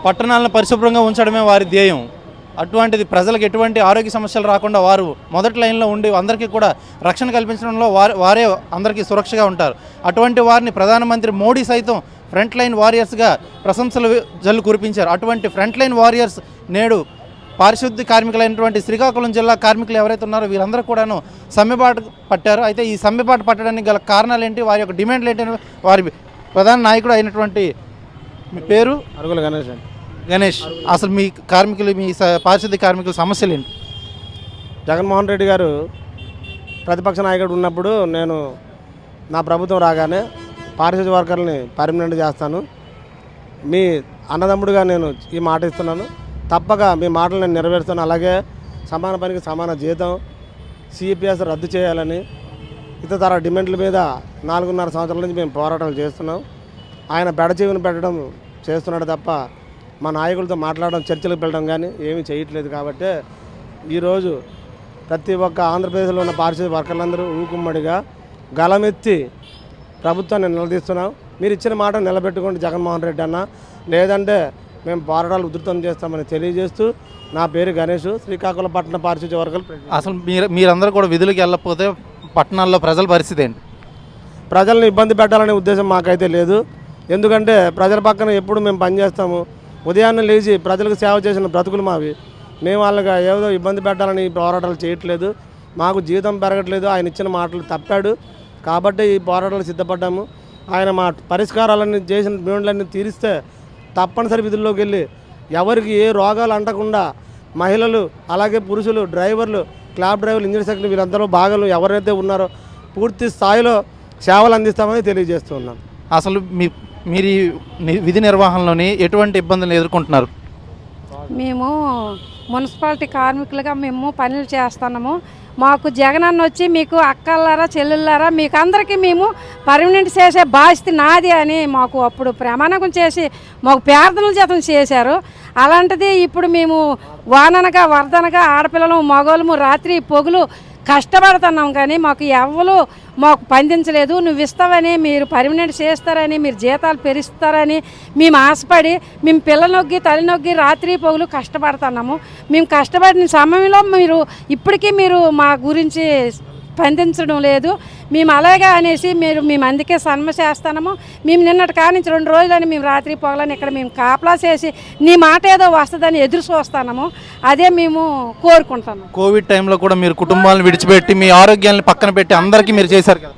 పట్టణాలను పరిశుభ్రంగా ఉంచడమే వారి ధ్యేయం. అటువంటిది ప్రజలకు ఎటువంటి ఆరోగ్య సమస్యలు రాకుండా వారు మొదటి లైన్లో ఉండి అందరికీ కూడా రక్షణ కల్పించడంలో వారే అందరికీ సురక్షగా ఉంటారు. అటువంటి వారిని ప్రధానమంత్రి మోడీ సైతం ఫ్రంట్ లైన్ వారియర్స్గా ప్రశంసలు జల్లు కురిపించారు. అటువంటి ఫ్రంట్ లైన్ వారియర్స్ నేడు పారిశుద్ధ్య కార్మికులైనటువంటి శ్రీకాకుళం జిల్లా కార్మికులు ఎవరైతే ఉన్నారో వీరందరూ కూడాను సమ్మెబాటు పట్టారు. అయితే ఈ సమ్మెబాటు పట్టడానికి గల కారణాలు ఏంటి, వారి యొక్క డిమాండ్లు ఏంటి, వారి ప్రధాన నాయకుడు అయినటువంటి మీ పేరు? అరుగుల గణేష్. గణేష్, అసలు మీ కార్మికులు, మీ పారిశుద్ధ్య కార్మికుల సమస్యలు ఏంటి? జగన్మోహన్ రెడ్డి గారు ప్రతిపక్ష నాయకుడు ఉన్నప్పుడు నా ప్రభుత్వం రాగానే పారిశుద్ధ్య వర్కర్లని పర్మనెంట్ చేస్తాను, మీ అన్నదమ్ముడుగా నేను ఈ మాట ఇస్తున్నాను, తప్పక మీ మాటలు నేను నెరవేరుస్తాను, అలాగే సమాన పనికి సమాన జీతం, సిపిఎస్ రద్దు చేయాలని ఇతర డిమాండ్ల మీద 4.5 సంవత్సరాల నుంచి మేము పోరాటాలు చేస్తున్నాం. ఆయన బెడచీవుని పెట్టడం చేస్తున్నాడు తప్ప మా నాయకులతో మాట్లాడడం, చర్చలకు వెళ్ళడం కానీ ఏమీ చేయట్లేదు. కాబట్టి ఈరోజు ప్రతి ఒక్క ఆంధ్రప్రదేశ్లో ఉన్న పారిశుద్ధ్య వర్కర్లందరూ ఊకుమ్మడిగా గలమెత్తి ప్రభుత్వాన్ని నిలదీస్తున్నాం. మీరు ఇచ్చిన మాట నిలబెట్టుకోండి జగన్మోహన్ రెడ్డి అన్న, లేదంటే మేము పోరాటాలు ఉధృతం చేస్తామని తెలియజేస్తూ, నా పేరు గణేష్, శ్రీకాకుళం పట్టణ పారిశుద్ధ్య వర్గాలు. అసలు మీరందరూ కూడా విధులకు వెళ్ళకపోతే పట్టణాల్లో ప్రజల పరిస్థితి ఏంటి? ప్రజలను ఇబ్బంది పెట్టాలనే ఉద్దేశం మాకైతే లేదు. ఎందుకంటే ప్రజల పక్కన ఎప్పుడు మేము పనిచేస్తాము. ఉదయాన్నే లేచి ప్రజలకు సేవ చేసిన బ్రతుకులు మావి. మేము వాళ్ళకి ఏదో ఇబ్బంది పెట్టాలని పోరాటాలు చేయట్లేదు. మాకు జీతం పెరగట్లేదు, ఆయన ఇచ్చిన మాటలు తప్పాడు కాబట్టి ఈ పోరాటాలు సిద్ధపడ్డాము. ఆయన మా పరిష్కారాలన్నీ చేసిన డిమాండ్లన్నీ తీరిస్తే తప్పనిసరి విధుల్లోకి వెళ్ళి ఎవరికి ఏ రోగాలు అంటకుండా మహిళలు, అలాగే పురుషులు, డ్రైవర్లు, క్లాబ్ డ్రైవర్లు, ఇంజిన్ సెక్రటరీ వీరందరూ భాగాలు ఎవరైతే ఉన్నారో పూర్తి స్థాయిలో సేవలు అందిస్తామని తెలియజేస్తున్నాం. అసలు మీరు విధి నిర్వహణలోని ఎటువంటి ఇబ్బందులు ఎదుర్కొంటున్నారు? మేము మున్సిపాలిటీ కార్మికులుగా మేము పనులు చేస్తున్నాము. మాకు జగనన్న వచ్చి మీకు అక్కలారా చెల్లెళ్ళారా మీకు అందరికీ మేము పర్మనెంట్ చేసే బాధ్యత నాది అని మాకు అప్పుడు ప్రమాణకం చేసి మాకు ప్రార్థనలు చేతం చేశారు. అలాంటిది ఇప్పుడు మేము వాననగా వరదనగా ఆడపిల్లలు మగవాళ్ళము రాత్రి పొగులు కష్టపడుతున్నాం కానీ మాకు ఎవ్వరు మాకు పందించలేదు. నువ్వు ఇస్తావని, మీరు పర్మనెంట్ చేస్తారని, మీరు జీతాలు పెరుస్తారని మేము ఆశపడి మేము పిల్ల నొగ్గి తల్లి నొగ్గి రాత్రి పొగులు కష్టపడుతున్నాము. మేము కష్టపడిన సమయంలో ఇప్పటికీ మీరు మా గురించి స్పందించడం లేదు. మేము అలాగే అనేసి మేము అందుకే సన్మ చేస్తాము. మేము నిన్నటి కానించి 2 రోజులని మేము రాత్రి పొగలని ఇక్కడ మేము కాపలా చేసి నీ మాట ఏదో వస్తుందని ఎదురు చూస్తున్నాము. అదే మేము కోరుకుంటాము. కోవిడ్ టైంలో కూడా మీరు కుటుంబాలను విడిచిపెట్టి మీ ఆరోగ్యాన్ని పక్కన పెట్టి అందరికీ మీరు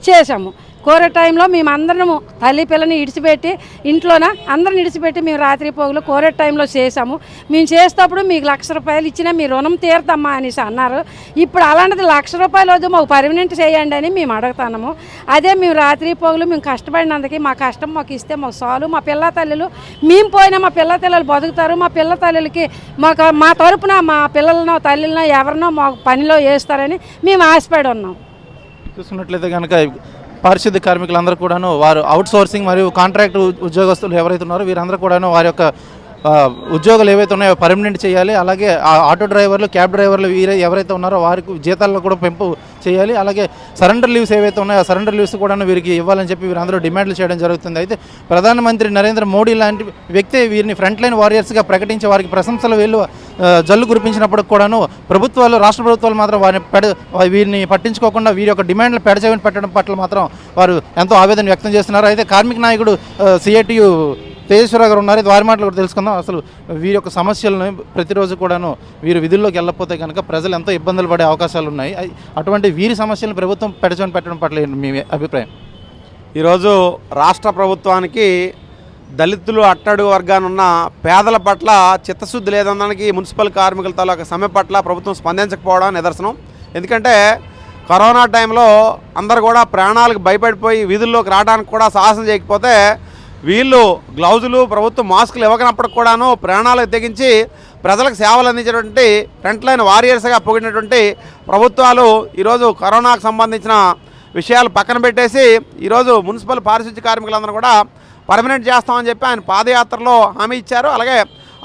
చేశాము. కోవిడ్ టైంలో మేము అందరము తల్లి పిల్లని ఇడిచిపెట్టి ఇంట్లోన అందరిని ఇడిచిపెట్టి మేము రాత్రి పోగులు కోవిడ్ టైంలో చేసాము. మేము చేసేటప్పుడు మీకు ₹1,00,000 ఇచ్చినా మీ రుణం తీరుతామా అనేసి అన్నారు. ఇప్పుడు అలాంటిది ₹1,00,000 వద్దు, మాకు పర్మనెంట్ చేయండి అని మేము అడుగుతున్నాము. అదే మేము రాత్రి పోగులు మేము కష్టపడినందుకు మా కష్టం మాకు ఇస్తే మాకు చాలు. మా పిల్ల తల్లులు మేము పోయినా మా పిల్ల తల్లులు బతుకుతారు. మా పిల్ల తల్లులకి మా తరపున మా పిల్లలనో తల్లులనో ఎవరినో మాకు పనిలో వేస్తారని మేము ఆశపడి ఉన్నాం. చూస్తున్నట్లయితే కనుక పారిశుద్ధ్య కార్మికులందరూ కూడాను వారు అవుట్ సోర్సింగ్ మరియు కాంట్రాక్ట్ ఉద్యోగస్తులు ఎవరైతే ఉన్నారో వీరందరూ కూడాను వారి యొక్క ఉద్యోగాలు ఏవైతే ఉన్నాయో పర్మనెంట్ చేయాలి. అలాగే ఆటో డ్రైవర్లు, క్యాబ్ డ్రైవర్లు ఎవరైతే ఉన్నారో వారికి జీతాల్లో కూడా పెంపు చేయాలి. అలాగే సరెండర్ లీవ్స్ ఏవైతే ఉన్నాయో ఆ సరెండర్ లీవ్స్ కూడా వీరికి ఇవ్వాలని చెప్పి వీరందరూ డిమాండ్లు చేయడం జరుగుతుంది. అయితే ప్రధానమంత్రి నరేంద్ర మోడీ లాంటి వ్యక్తి వీరిని ఫ్రంట్ లైన్ వారియర్స్గా ప్రకటించి వారికి ప్రశంసలు జల్లు కురిపించినప్పుడు కూడాను రాష్ట్ర ప్రభుత్వాలు మాత్రం వీరిని పట్టించుకోకుండా వీరి యొక్క డిమాండ్లు పెడచెవిని పెట్టడం పట్ల మాత్రం వారు ఎంతో ఆవేదన వ్యక్తం చేస్తున్నారు. అయితే కార్మిక నాయకుడు సిఐటియు తేజేశ్వరరావు గారు ఉన్నారు. వారి మాటలు కూడా తెలుసుకుందాం. అసలు వీరి యొక్క సమస్యలను ప్రతిరోజు కూడాను వీరు విధుల్లోకి వెళ్ళకపోతే కనుక ప్రజలు ఎంతో ఇబ్బందులు పడే అవకాశాలు ఉన్నాయి. అటువంటి వీరి సమస్యలను ప్రభుత్వం పెడచెవిని పెట్టడం పట్ల మీ అభిప్రాయం? ఈరోజు రాష్ట్ర ప్రభుత్వానికి దళితులు, అట్టడుగు వర్గానున్న పేదల పట్ల చిత్తశుద్ధి లేదనడానికి మున్సిపల్ కార్మికుల తాలూకా సమ్మె పట్ల ప్రభుత్వం స్పందించకపోవడం నిదర్శనం. ఎందుకంటే కరోనా టైంలో అందరు కూడా ప్రాణాలకు భయపడిపోయి వీధుల్లోకి రావడానికి కూడా సాహసం చేయకపోతే వీళ్ళు గ్లౌజులు, ప్రభుత్వం మాస్కులు ఇవ్వకనప్పటికి కూడాను ప్రాణాలకు తెగించి ప్రజలకు సేవలు అందించేటువంటి ఫ్రంట్ లైన్ వారియర్స్గా పొగిడినటువంటి ప్రభుత్వాలు ఈరోజు కరోనాకు సంబంధించిన విషయాలు పక్కన పెట్టేసి ఈరోజు మున్సిపల్ పారిశుద్ధ్య కార్మికులందరూ కూడా పర్మనెంట్ చేస్తామని చెప్పి ఆయన పాదయాత్రలో హామీ ఇచ్చారు. అలాగే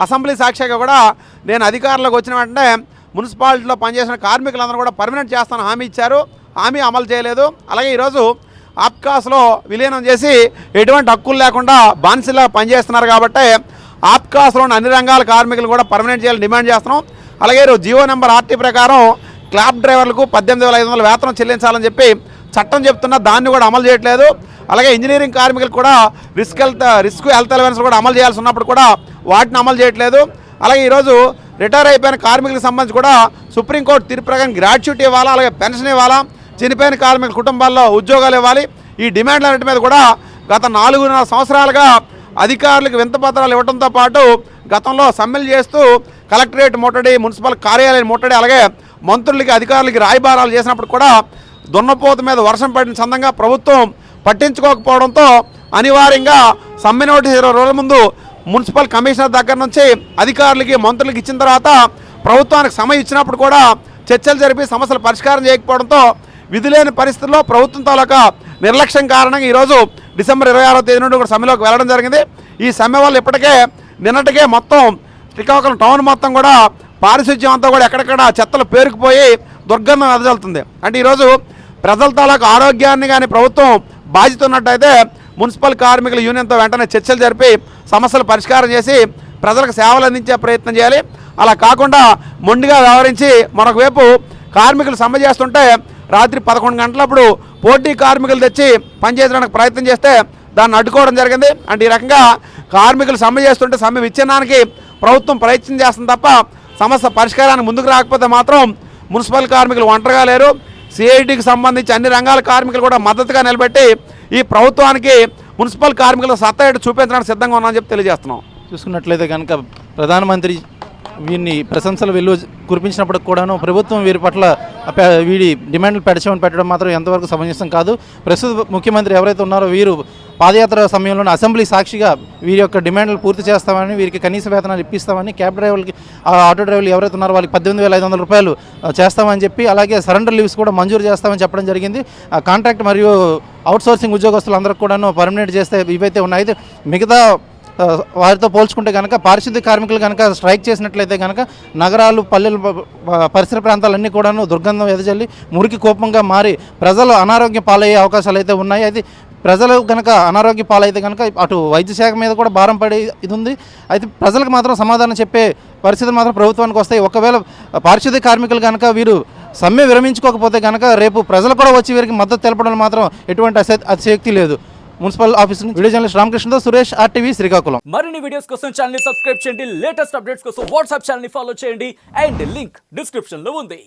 అసెంబ్లీ సాక్షిగా కూడా నేను అధికారంలోకి వచ్చిన వెంటనే మున్సిపాలిటీలో పనిచేసిన కార్మికులందరూ కూడా పర్మనెంట్ చేస్తానని హామీ ఇచ్చారు. హామీ అమలు చేయలేదు. అలాగే ఈరోజు ఆప్కాస్లో విలీనం చేసి ఎటువంటి హక్కులు లేకుండా బానిసలా పనిచేస్తున్నారు. కాబట్టి ఆప్కాస్లోని అన్ని రంగాల కార్మికులు కూడా పర్మనెంట్ చేయాలని డిమాండ్ చేస్తున్నాం. అలాగే జీవో నెంబర్ ఆర్టీ ప్రకారం క్లాబ్ డ్రైవర్లకు 18,500 వేతనం చెల్లించాలని చెప్పి చట్టం చెప్తున్నా దాన్ని కూడా అమలు చేయట్లేదు. అలాగే ఇంజనీరింగ్ కార్మికులు కూడా రిస్క్ హెల్త్ అలవెన్స్ కూడా అమలు చేయాల్సి ఉన్నప్పుడు కూడా వాటిని అమలు చేయట్లేదు. అలాగే ఈరోజు రిటైర్ అయిపోయిన కార్మికులకు సంబంధించి కూడా సుప్రీంకోర్టు తీర్పు ప్రకారం గ్రాట్యుటీ ఇవ్వాలా, అలాగే పెన్షన్ ఇవ్వాలా, చనిపోయిన కార్మికుల కుటుంబాల్లో ఉద్యోగాలు ఇవ్వాలి. ఈ డిమాండ్లన్నింటి మీద కూడా గత 4.5 సంవత్సరాలుగా అధికారులకు వింతపత్రాలు ఇవ్వడంతో పాటు గతంలో సమ్మెలు చేస్తూ కలెక్టరేట్ ముట్టడి, మున్సిపల్ కార్యాలయం ముట్టడి, అలాగే మంత్రులకి అధికారులకి రాయబారాలు చేసినప్పుడు కూడా దున్నపోత మీద వర్షం పడిన సందంగా ప్రభుత్వం పట్టించుకోకపోవడంతో అనివార్యంగా సమ్మె నోటీస్ 20 రోజుల ముందు మున్సిపల్ కమిషనర్ దగ్గర నుంచి అధికారులకి మంత్రులకి ఇచ్చిన తర్వాత ప్రభుత్వానికి సమయం ఇచ్చినప్పుడు కూడా చర్చలు జరిపి సమస్యలు పరిష్కారం చేయకపోవడంతో విధులేని పరిస్థితుల్లో ప్రభుత్వం తాలూకా నిర్లక్ష్యం కారణంగా ఈరోజు డిసెంబర్ 26వ తేదీ నుండి కూడా సమ్మెలోకి వెళ్ళడం జరిగింది. ఈ సమ్మె వల్ల ఇప్పటికే నిన్నటికే మొత్తం శ్రీకాకుళం టౌన్ మొత్తం కూడా పారిశుధ్యం అంతా కూడా ఎక్కడెక్కడ చెత్తలు పేరుకుపోయి దుర్గంధం వెదజల్లుతుంది. అంటే ఈరోజు ప్రజల తాలూకా ఆరోగ్యాన్ని కానీ ప్రభుత్వం బాధ్యత ఉన్నట్టయితే మున్సిపల్ కార్మికుల యూనియన్తో వెంటనే చర్చలు జరిపి సమస్యలు పరిష్కారం చేసి ప్రజలకు సేవలు అందించే ప్రయత్నం చేయాలి. అలా కాకుండా మొండిగా వ్యవహరించి మరొక వైపు కార్మికులు సమ్మె చేస్తుంటే రాత్రి 11 గంటలప్పుడు పోటీ కార్మికులు తెచ్చి పనిచేయడానికి ప్రయత్నం చేస్తే దాన్ని అడ్డుకోవడం జరిగింది. అంటే ఈ రకంగా కార్మికులు సమ్మె చేస్తుంటే సమ్మె విచ్ఛిన్నానికి ప్రభుత్వం ప్రయత్నం చేస్తుంది తప్ప సమస్య పరిష్కారానికి ముందుకు రాకపోతే మాత్రం మున్సిపల్ కార్మికులు ఒంటరిగా లేరు. సిఐటికి సంబంధించి అన్ని రంగాల కార్మికులు కూడా మద్దతుగా నిలబెట్టి ఈ ప్రభుత్వానికి మున్సిపల్ కార్మికుల సత్తా ఏంటో చూపించడానికి సిద్ధంగా ఉన్నామని చెప్పి తెలియజేస్తున్నాం. చూసుకున్నట్లయితే కనుక ప్రధానమంత్రి వీరిని ప్రశంసలు వెళ్ళు కురిపించినప్పటికి కూడాను ప్రభుత్వం వీరి పట్ల వీడి డిమాండ్లు పెట్టడం మాత్రం ఎంతవరకు సమంజసం కాదు. ప్రస్తుత ముఖ్యమంత్రి ఎవరైతే ఉన్నారో వీరు పాదయాత్ర సమయంలో అసెంబ్లీ సాక్షిగా వీరి యొక్క డిమాండ్లు పూర్తి చేస్తామని, వీరికి కనీస వేతనాలు ఇప్పిస్తామని, క్యాబ్ డ్రైవర్లకి ఆటో డ్రైవర్లు ఎవరైతే ఉన్నారో వాళ్ళకి 18,500 రూపాయలు చేస్తామని చెప్పి, అలాగే సరెండర్ లీవ్స్ కూడా మంజూరు చేస్తామని చెప్పడం జరిగింది. కాంట్రాక్ట్ మరియు అవుట్సోర్సింగ్ ఉద్యోగస్తులందరూ కూడాను పర్మనెంట్ చేస్తే ఇవైతే ఉన్నాయి. అయితే మిగతా వారితో పోల్చుకుంటే కనుక పారిశుద్ధ్య కార్మికులు కనుక స్ట్రైక్ చేసినట్లయితే కనుక నగరాలు, పల్లెలు, పరిసర ప్రాంతాలన్నీ కూడాను దుర్గంధం ఎదజల్లి మురికి కోపంగా మారి ప్రజలు అనారోగ్య పాలయ్యే అవకాశాలు అయితే ఉన్నాయి. అయితే ప్రజలు కనుక అనారోగ్య పాలైతే కనుక అటు వైద్య శాఖ మీద కూడా భారం పడే ఇది ఉంది. అయితే ప్రజలకు మాత్రం సమాధానం చెప్పే పరిస్థితులు మాత్రం ప్రభుత్వానికి వస్తాయి. ఒకవేళ పారిశుద్ధ్య కార్మికులు కనుక వీరు సమ్మె విరమించుకోకపోతే కనుక రేపు ప్రజలు కూడా వచ్చి వీరికి మద్దతు తెలపడం మాత్రం ఎటువంటి అతిశయోక్తి లేదు. మున్సిపల్ ఆఫీస్ నుంచి వీడియో జర్నలిస్ట్ రామకృష్ణతో సురేష్, RTV శ్రీకాకుళం. మరిన్ని వీడియోస్ కోసం ఛానల్ ని సబ్స్క్రైబ్ చేయండి, లేటెస్ట్ అప్డేట్స్ కోసం వాట్సాప్ ఛానల్ ని ఫాలో చేయండి అండ్ లింక్ డిస్క్రిప్షన్ లో ఉంది.